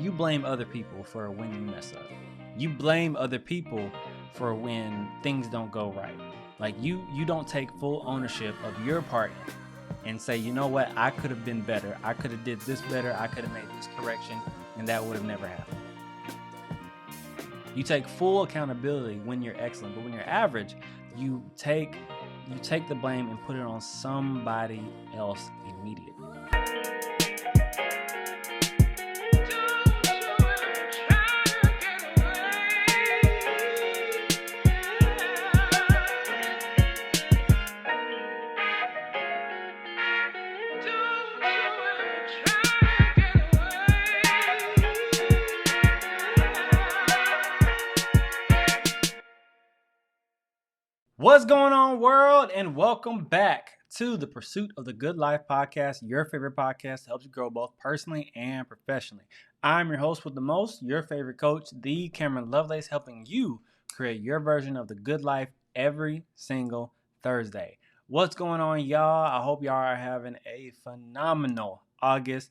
you blame other people for when you mess up. You blame other people for when things don't go right. Like you don't take full ownership of your part and say, you know what, I could have been better. I could have did this better. I could have made this correction, and that would have never happened. You take full accountability when you're excellent, but when you're average, you take the blame and put it on somebody else immediately. What's going on, world? And welcome back to the Pursuit of the Good Life podcast, your favorite podcast that helps you grow both personally and professionally. I'm your host with the most, your favorite coach, the Kameron Lovelace, helping you create your version of the good life every single Thursday. What's going on, y'all? I hope y'all are having a phenomenal August.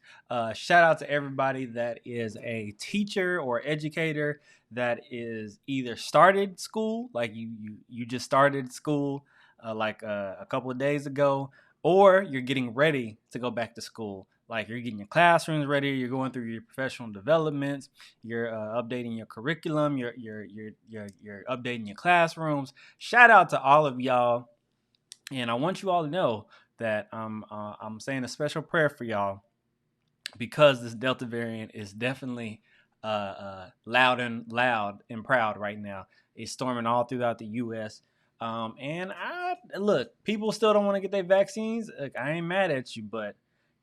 Shout out to everybody that is a teacher or educator that is either started school, like you just started school a couple of days ago, or you're getting ready to go back to school. Like you're getting your classrooms ready, you're going through your professional developments, you're updating your curriculum, you're updating your classrooms. Shout out to all of y'all, and I want you all to know that I'm saying a special prayer for y'all because this Delta variant is definitely loud and proud right now. It's storming all throughout the U.S. And people still don't want to get their vaccines. Look, I ain't mad at you, but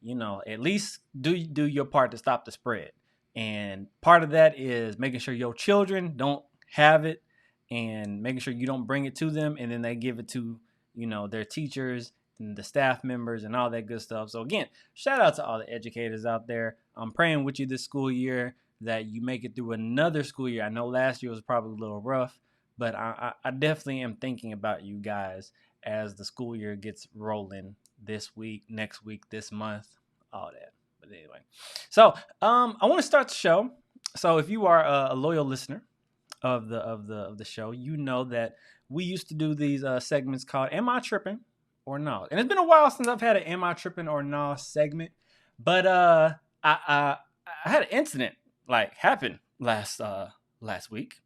at least do your part to stop the spread. And part of that is making sure your children don't have it, and making sure you don't bring it to them, and then they give it to their teachers and the staff members and all that good stuff. So again, shout out to all the educators out there. I'm praying with you this school year that you make it through another school year. I know last year was probably a little rough, but I definitely am thinking about you guys as the school year gets rolling this week, next week, this month, all that. But anyway, so I want to start the show. So if you are a loyal listener of the show, you know that we used to do these segments called "Am I Tripping or No?" And it's been a while since I've had an "Am I Tripping or No?" segment, but I had an incident happen last week,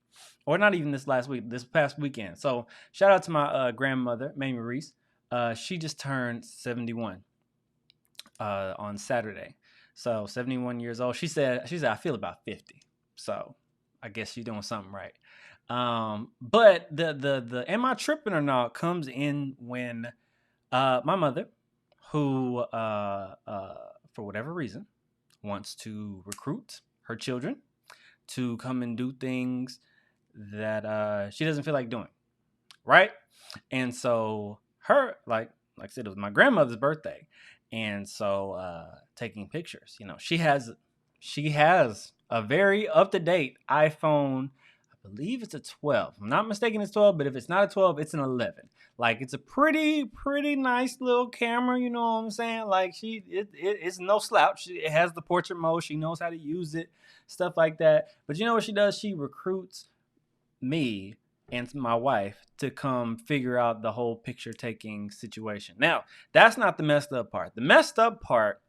or not even this last week, this past weekend. So shout out to my grandmother, Mamie Reese. She just turned 71 on Saturday. So 71 years old. She said I feel about 50. So I guess she's doing something right. But the am I tripping or not comes in when my mother, who for whatever reason wants to recruit her children to come and do things that she doesn't feel like doing, right? And so her, like I said, it was my grandmother's birthday, and so taking pictures, she has a very up-to-date iPhone. I believe it's a 12. I'm not mistaken, it's 12, but if it's not a 12, it's an 11. Like, it's a pretty nice little camera, you know what I'm saying? Like, it's no slouch. It has the portrait mode. She knows how to use it, stuff like that. But you know what she does? She recruits me and my wife to come figure out the whole picture taking situation. Now, that's not the messed up part. The messed up part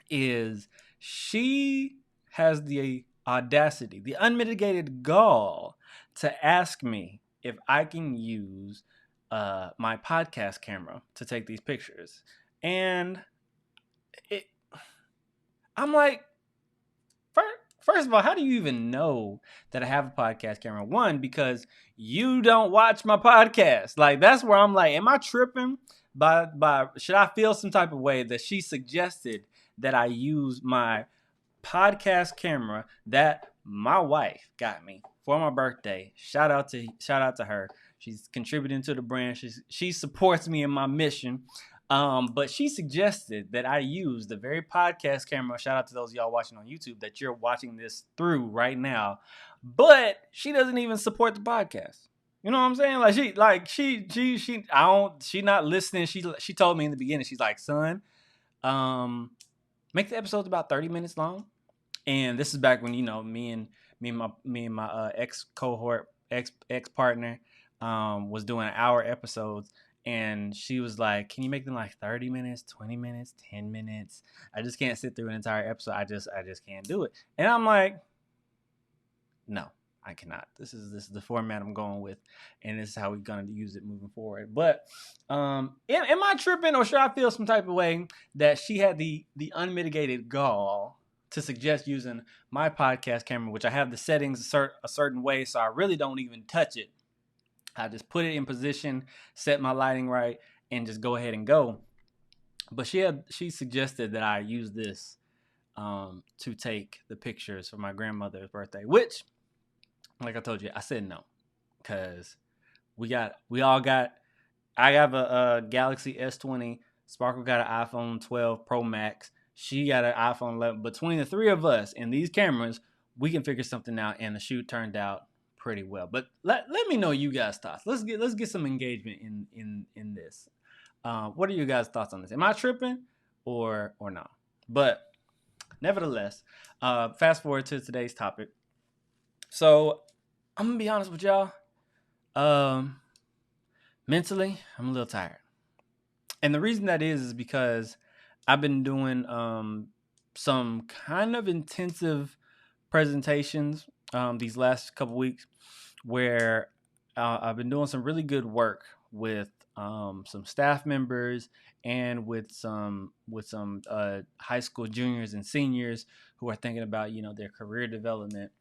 is she has the audacity, the unmitigated gall to ask me if I can use my podcast camera to take these pictures. And I'm like, first of all, how do you even know that I have a podcast camera? One, because you don't watch my podcast. Like, that's where I'm like, am I tripping? By should I feel some type of way that she suggested that I use my podcast camera that my wife got me for my birthday? Shout out to her. She's contributing to the brand. She supports me in my mission. But she suggested that I use the very podcast camera. Shout out to those of y'all watching on YouTube that you're watching this through right now. But she doesn't even support the podcast. You know what I'm saying? She's not listening. She told me in the beginning, she's like, son, make the episodes about 30 minutes long And this is back when me and my ex cohort ex partner was doing hour episodes, and she was like, "Can you make them like 30 minutes, 20 minutes, 10 minutes? I just can't sit through an entire episode. I just can't do it." And I'm like, "No, I cannot. This is the format I'm going with, and this is how we're gonna use it moving forward." But am I tripping, or should I feel some type of way that she had the unmitigated gall to suggest using my podcast camera, which I have the settings a certain way, so I really don't even touch it. I just put it in position, set my lighting right, and just go ahead and go. But she suggested that I use this to take the pictures for my grandmother's birthday, which, like I told you, I said no, because we all got. I have a Galaxy S20. Sparkle got an iPhone 12 Pro Max. She got an iPhone 11. Between the three of us and these cameras, we can figure something out, and the shoot turned out pretty well. But let me know you guys' thoughts. Let's get some engagement in this. What are you guys' thoughts on this? Am I tripping or not? But nevertheless, fast forward to today's topic. So I'm gonna be honest with y'all. Mentally, I'm a little tired. And the reason that is because I've been doing some kind of intensive presentations these last couple weeks, where I've been doing some really good work with some staff members and with some high school juniors and seniors who are thinking about their career development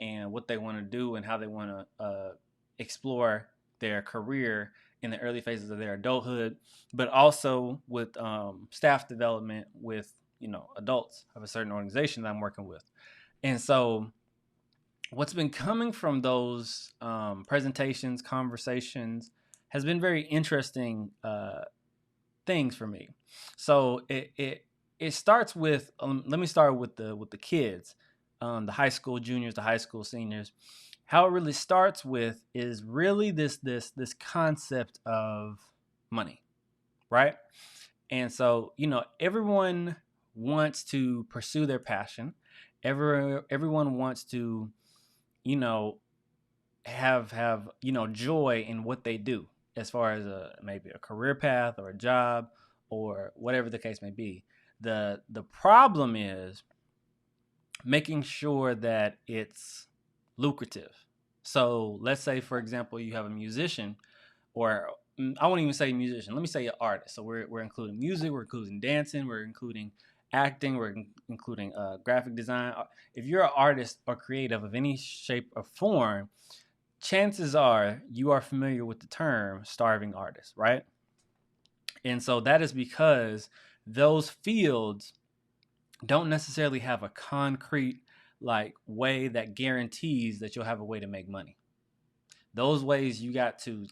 and what they want to do and how they want to explore their career in the early phases of their adulthood, but also with staff development with adults of a certain organization that I'm working with. And so what's been coming from those presentations, conversations, has been very interesting things for me. So it starts with let me start with the kids, the high school juniors, the high school seniors. How it really starts with is really this concept of money, right? And so everyone wants to pursue their passion. Everyone wants to have joy in what they do, as far as maybe a career path or a job or whatever the case may be. The problem is making sure that it's lucrative. So let's say, for example, you have a musician, or I won't even say musician. Let me say an artist. So we're including music, we're including dancing, we're including acting, we're including graphic design. If you're an artist or creative of any shape or form, chances are you are familiar with the term starving artist, right? And so that is because those fields don't necessarily have a concrete way that guarantees that you'll have a way to make money. Those ways you got to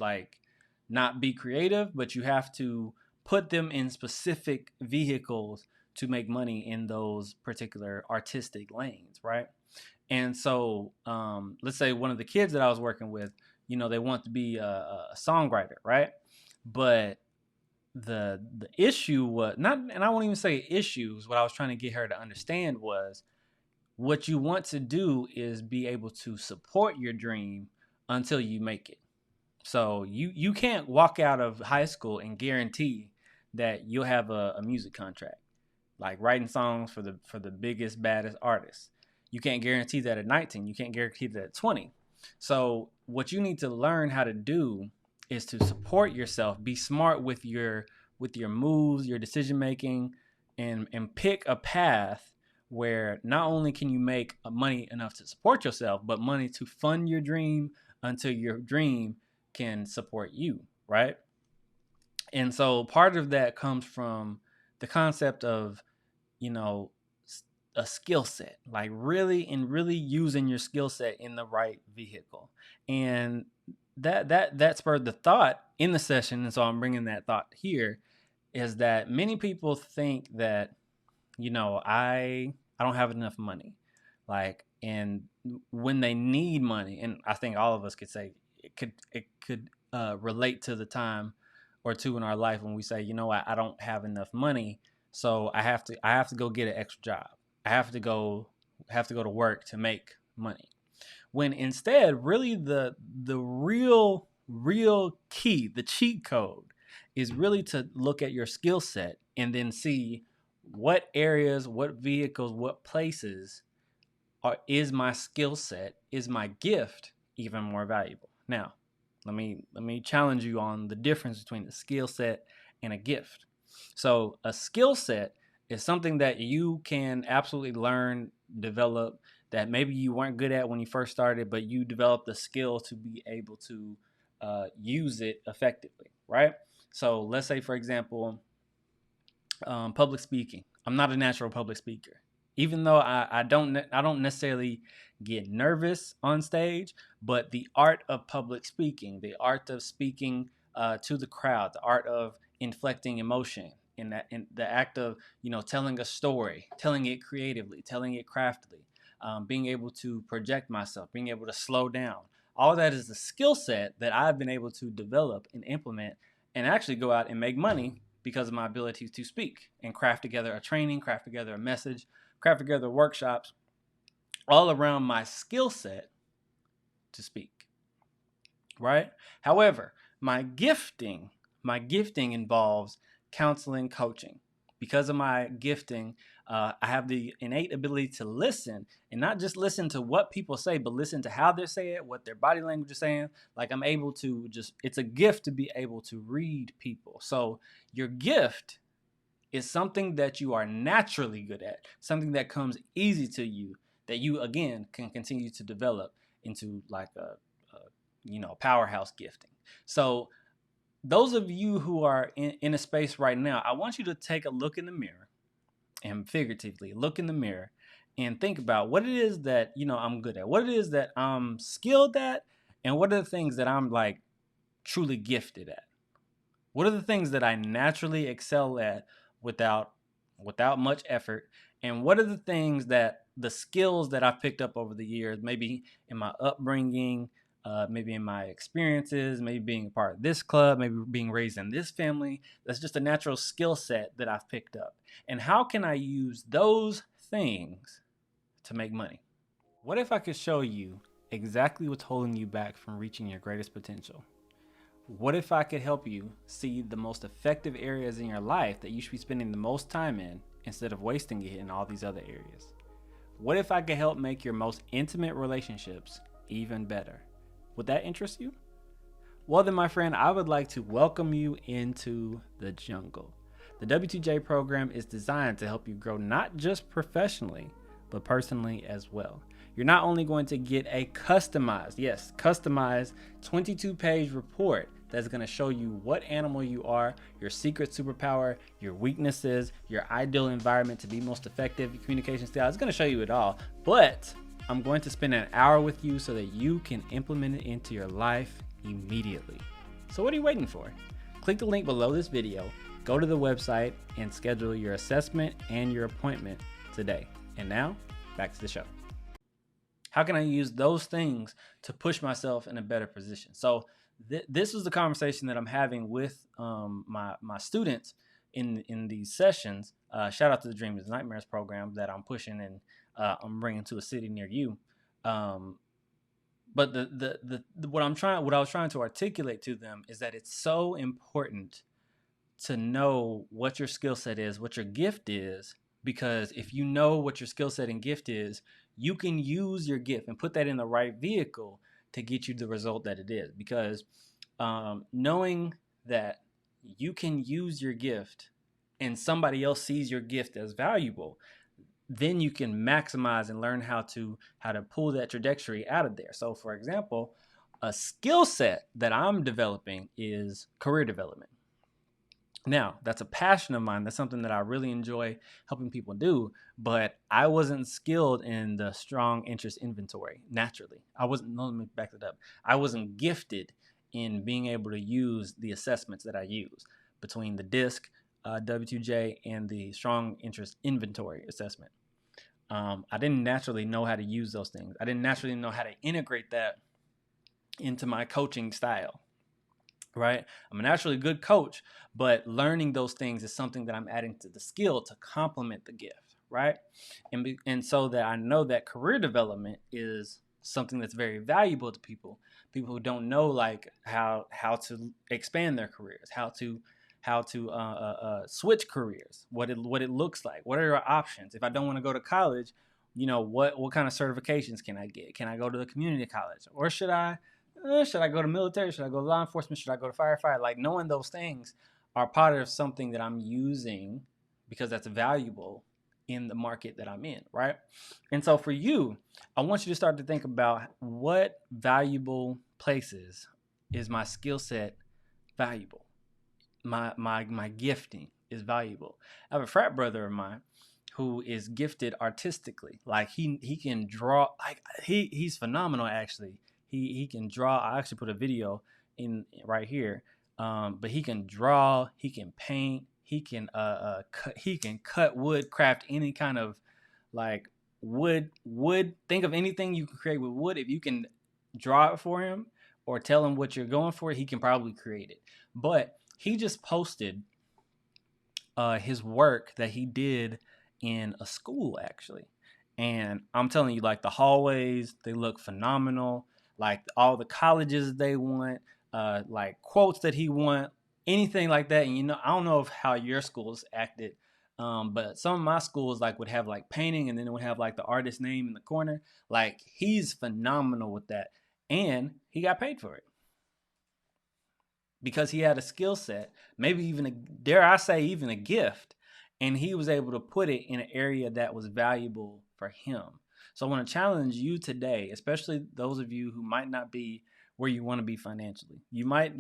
not be creative, but you have to put them in specific vehicles to make money in those particular artistic lanes, right? And so let's say one of the kids that I was working with, they want to be a songwriter, right? But the issue was not, and I won't even say issues. What I was trying to get her to understand was, what you want to do is be able to support your dream until you make it. So you can't walk out of high school and guarantee that you'll have a music contract, like writing songs for the biggest, baddest artists. You can't guarantee that at 19. You can't guarantee that at 20. So what you need to learn how to do is to support yourself, be smart with your moves, your decision making, and pick a path where not only can you make money enough to support yourself, but money to fund your dream until your dream can support you, right? And so part of that comes from the concept of, a skill set, really using your skill set in the right vehicle. And that spurred the thought in the session. And so I'm bringing that thought here, is that many people think that, I don't have enough money. And when they need money, and I think all of us could say it could relate to the time or two in our life when we say, I don't have enough money, so I have to go get an extra job. I have to go have to go to work to make money. When instead, really the real key, the cheat code, is really to look at your skill set and then see what areas, what vehicles, what places is my skill set, is my gift even more valuable. Now, let me challenge you on the difference between a skill set and a gift. So a skill set is something that you can absolutely learn, develop, that maybe you weren't good at when you first started, but you developed the skill to be able to use it effectively, right? So let's say, for example, public speaking. I'm not a natural public speaker, even though I don't necessarily get nervous on stage. But the art of public speaking, the art of speaking to the crowd, the art of inflecting emotion, in the act of telling a story, telling it creatively, telling it craftily, being able to project myself, being able to slow down. All that is a skill set that I've been able to develop and implement, and actually go out and make money because of my ability to speak and craft together a training, craft together a message, craft together workshops, all around my skill set to speak, right? However, my gifting involves counseling, coaching. Because of my gifting, I have the innate ability to listen, and not just listen to what people say, but listen to how they say it, what their body language is saying. Like, I'm able to it's a gift to be able to read people. So your gift is something that you are naturally good at, something that comes easy to you, that you, again, can continue to develop into like a powerhouse gifting. So those of you who are in a space right now, I want you to take a look in the mirror, and figuratively look in the mirror and think about what it is that I'm good at, what it is that I'm skilled at, and what are the things that I'm like truly gifted at. What are the things that I naturally excel at without much effort? And what are the skills that I've picked up over the years, maybe in my upbringing, maybe in my experiences, maybe being a part of this club, maybe being raised in this family. That's just a natural skill set that I've picked up. And how can I use those things to make money? What if I could show you exactly what's holding you back from reaching your greatest potential? What if I could help you see the most effective areas in your life that you should be spending the most time in, instead of wasting it in all these other areas? What if I could help make your most intimate relationships even better? Would that interest you? Well then, my friend, I would like to welcome you into the jungle. The W2J program is designed to help you grow not just professionally, but personally as well. You're not only going to get a customized 22-page report that's going to show you what animal you are, your secret superpower, your weaknesses, your ideal environment to be most effective, your communication style. It's going to show you it all. But I'm going to spend an hour with you so that you can implement it into your life immediately. So what are you waiting for? Click the link below this video, go to the website, and schedule your assessment and your appointment today. And now, back to the show. How can I use those things to push myself in a better position? So this is the conversation that I'm having with my students in these sessions. Shout out to the Dreams and Nightmares program that I'm pushing and I'm bringing to a city near you. But what I was trying to articulate to them is that it's so important to know what your skill set is, what your gift is, because if you know what your skill set and gift is, you can use your gift and put that in the right vehicle to get you the result that it is. Because knowing that you can use your gift and somebody else sees your gift as valuable, then you can maximize and learn how to pull that trajectory out of there. So for example, a skill set that I'm developing is career development. Now, that's a passion of mine. That's something that I really enjoy helping people do, but I wasn't skilled in the strong interest inventory naturally. Let me back it up. I wasn't gifted in being able to use the assessments that I use between the DISC, W2J, and the strong interest inventory assessment. I didn't naturally know how to use those things. I didn't naturally know how to integrate that into my coaching style. Right? I'm a naturally good coach, but learning those things is something that I'm adding to the skill to complement the gift. right? And so that I know that career development is something that's very valuable to people who don't know like how to expand their careers, how to switch careers, what it looks like, what are your options. If I don't want to go to college, what kind of certifications can I get? Can I go to the community college, or should I go to military? Should I go to law enforcement? Should I go to firefighter? Like, knowing those things are part of something that I'm using because that's valuable in the market that I'm in, right? And so for you, I want you to start to think about what valuable places is my skill set valuable. My gifting is valuable. I have a frat brother of mine who is gifted artistically. Like he can draw. Like he's phenomenal actually. He can draw. I actually put a video in right here. But he can draw. He can paint. He can cut wood, craft any kind of like wood. Think of anything you can create with wood. If you can draw it for him or tell him what you're going for, he can probably create it. But he just posted his work that he did in a school actually, and I'm telling you, like, the hallways, they look phenomenal. Like all the colleges they want, like quotes that he want, anything like that. And I don't know if how your schools acted, but some of my schools like would have like painting, and then it would have like the artist name in the corner. Like, he's phenomenal with that, and he got paid for it because he had a skill set, maybe even dare I say, even a gift, and he was able to put it in an area that was valuable for him. So I want to challenge you today, especially those of you who might not be where you want to be financially. You might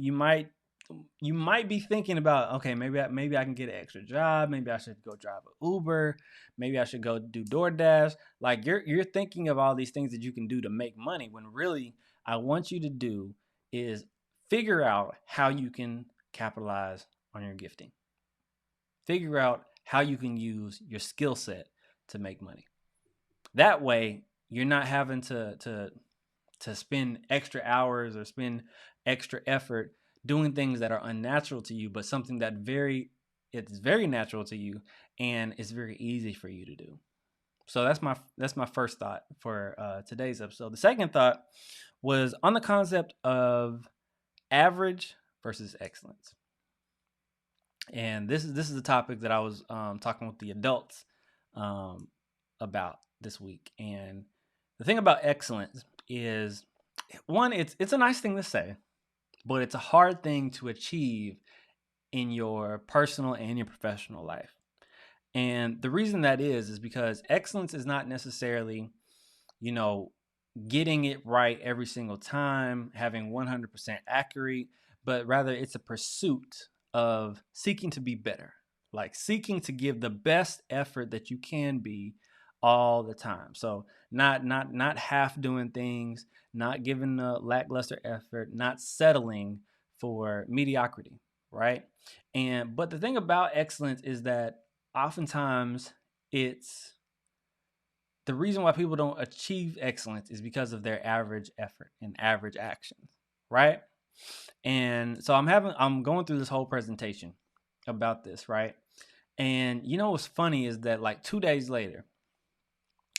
be thinking about, okay, maybe I can get an extra job, maybe I should go drive an Uber, maybe I should go do DoorDash. Like, you're thinking of all these things that you can do to make money, when really I want you to do is figure out how you can capitalize on your gifting. Figure out how you can use your skill set to make money. That way, you're not having to spend extra hours or spend extra effort doing things that are unnatural to you, but something that it's very natural to you and it's very easy for you to do. So that's my first thought for today's episode. The second thought was on the concept of average versus excellence. And this is a topic that I was talking with the adults about this week. And the thing about excellence is, one, it's a nice thing to say, but it's a hard thing to achieve in your personal and your professional life. And the reason that is because excellence is not necessarily, getting it right every single time, having 100% accurate, but rather it's a pursuit of seeking to be better, like seeking to give the best effort that you can be all the time. So not half doing things, not giving a lackluster effort, not settling for mediocrity, right? But the thing about excellence is that oftentimes it's the reason why people don't achieve excellence is because of their average effort and average actions, right? And so I'm going through this whole presentation about this, right? And what's funny is that like 2 days later,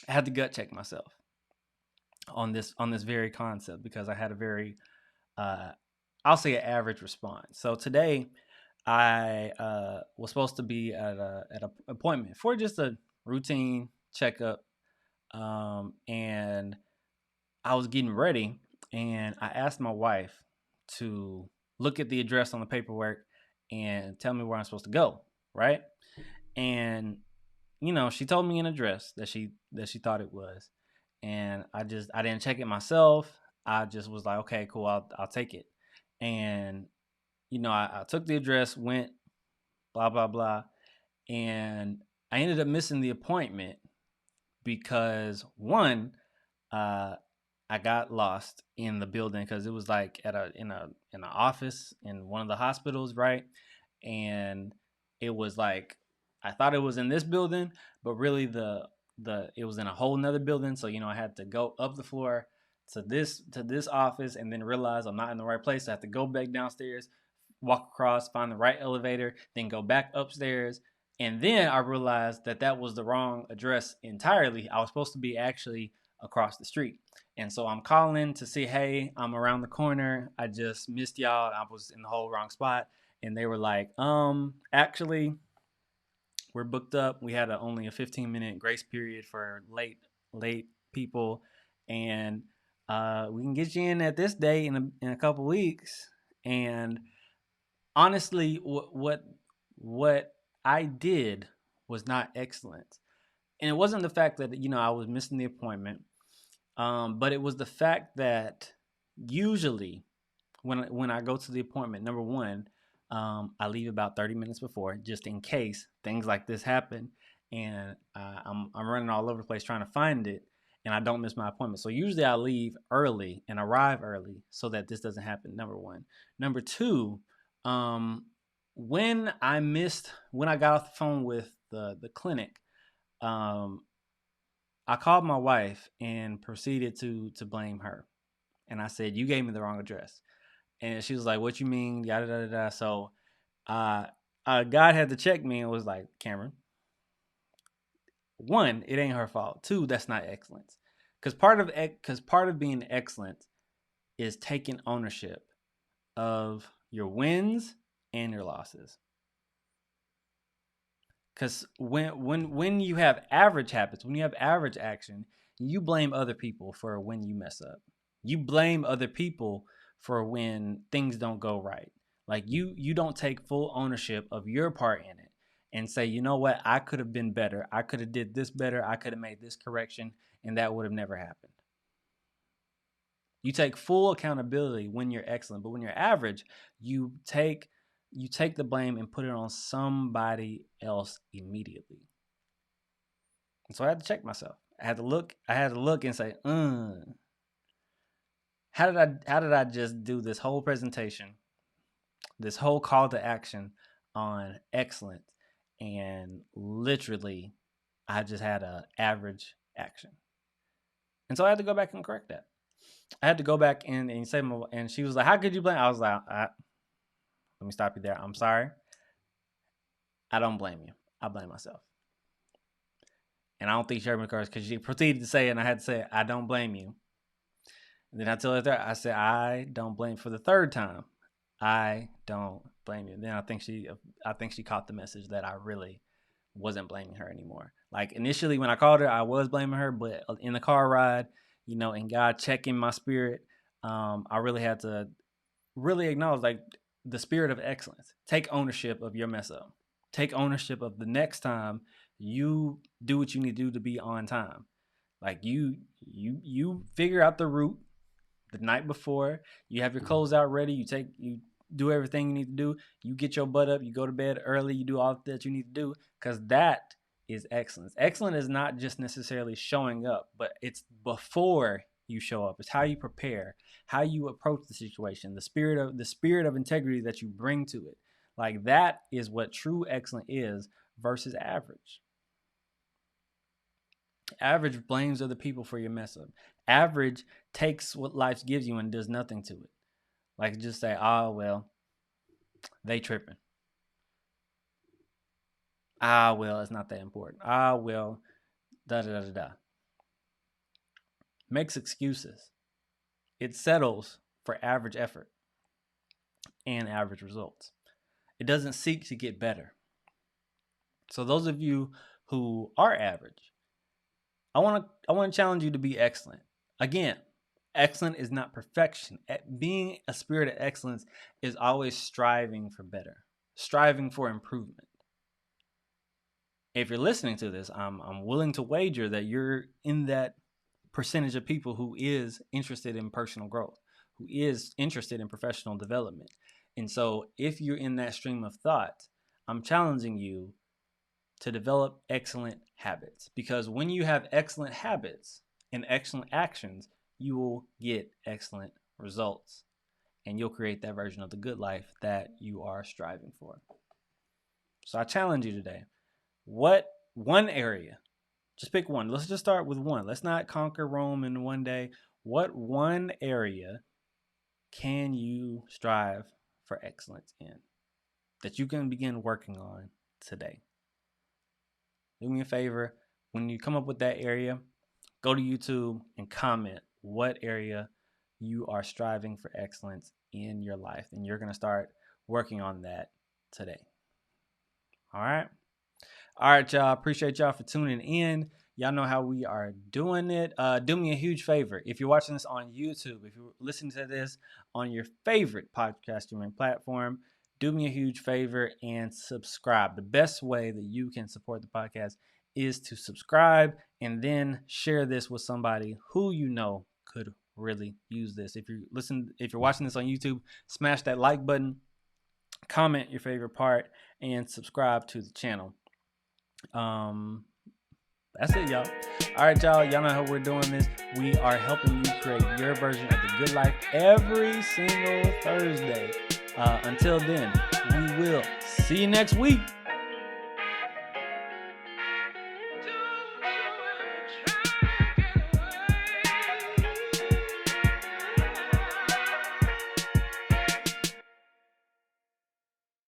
I had to gut check myself on this very concept, because I had a very I'll say an average response. So today I was supposed to be at an appointment for just a routine checkup, and I was getting ready, and I asked my wife to look at the address on the paperwork and tell me where I'm supposed to go, right? And she told me an address that she thought it was, and I didn't check it myself. I just was like, okay, cool, I'll take it. And I took the address, went, blah blah blah, and I ended up missing the appointment because, one, I got lost in the building because it was like in an office in one of the hospitals, right? And it was like, I thought it was in this building, but really it was in a whole nother building. So I had to go up the floor to this office, and then realize I'm not in the right place. So I have to go back downstairs, walk across, find the right elevator, then go back upstairs And then I realized that that was the wrong address entirely. I was supposed to be actually across the street. And so I'm calling to see, hey, I'm around the corner. I just missed y'all. I was in the whole wrong spot. And they were like, actually, we're booked up. We had only a 15-minute grace period for late people. And we can get you in at this day in a couple weeks. And honestly, what I did was not excellent, and it wasn't the fact that I was missing the appointment, but it was the fact that usually when I go to the appointment, number one, I leave about 30 minutes before, just in case things like this happen, and I'm running all over the place trying to find it, and I don't miss my appointment. So usually I leave early and arrive early so that this doesn't happen. Number one. Number two, um, when I got off the phone with the clinic, um, I called my wife and proceeded to blame her, and I said, "You gave me the wrong address." And she was like, "What you mean?" Yada yada yada. So, uh, God had to check me and was like, "Kameron, one, it ain't her fault. Two, that's not excellence. Because part of being excellent is taking ownership of your wins and your losses. Because when you have average habits, when you have average action, you blame other people for when you mess up. You blame other people for when things don't go right. Like you don't take full ownership of your part in it and say, you know what, I could have been better. I could have did this better. I could have made this correction, and that would have never happened. You take full accountability when you're excellent, but when you're average, you take the blame and put it on somebody else immediately. And so I had to check myself. I had to look and say, how did I just do this whole presentation, this whole call to action on excellence, and literally I just had a average action. And so I had to go back and correct that. I had to go back and say, and she was like, "How could you blame?" I was like, "Let me stop you there. I'm sorry. I don't blame you. I blame myself." And I don't think she heard me because she proceeded to say it, and I had to say, "I don't blame you." And then I told her, I said, "I don't blame for the third time. I don't blame you." And then I think she caught the message that I really wasn't blaming her anymore. Like initially when I called her, I was blaming her, but in the car ride, and God checking my spirit, I really had to really acknowledge like the spirit of excellence. Take ownership of your mess up. Take ownership of the next time you do what you need to do to be on time. Like you figure out the route the night before. You have your clothes out ready. You do everything you need to do. You get your butt up. You go to bed early. You do all that you need to do because that is excellence. Excellence is not just necessarily showing up, but it's before you show up. It's how you prepare, how you approach the situation, the spirit of integrity that you bring to it. Like that is what true excellence is versus average. Average blames other people for your mess up. Average takes what life gives you and does nothing to it. Like just say, "Oh well, they tripping. Ah well, it's not that important. Ah well, da da da da da." Makes excuses. It settles for average effort and average results. It doesn't seek to get better. So those of you who are average, I want to challenge you to be excellent. Again, excellent is not perfection. Being a spirit of excellence is always striving for better, striving for improvement. If you're listening to this, I'm willing to wager that you're in that percentage of people who is interested in personal growth, who is interested in professional development. And so if you're in that stream of thought, I'm challenging you to develop excellent habits, because when you have excellent habits and excellent actions, you will get excellent results, and you'll create that version of the good life that you are striving for. So I challenge you today. What one area, just pick one. Let's just start with one. Let's not conquer Rome in one day. What one area can you strive for excellence in that you can begin working on today? do me a favor. When you come up with that area, go to YouTube and comment what area you are striving for excellence in your life. And you're going to start working on that today. All right. All right, y'all. Appreciate y'all for tuning in. Y'all know how we are doing it. Do me a huge favor. If you're watching this on YouTube, if you're listening to this on your favorite podcast streaming platform, do me a huge favor and subscribe. The best way that you can support the podcast is to subscribe and then share this with somebody who you know could really use this. If you're watching this on YouTube, smash that like button, comment your favorite part, and subscribe to the channel. That's it, y'all. All right, y'all know how we're doing this. We are helping you create your version of the good life every single Thursday. Until then, we will see you next week.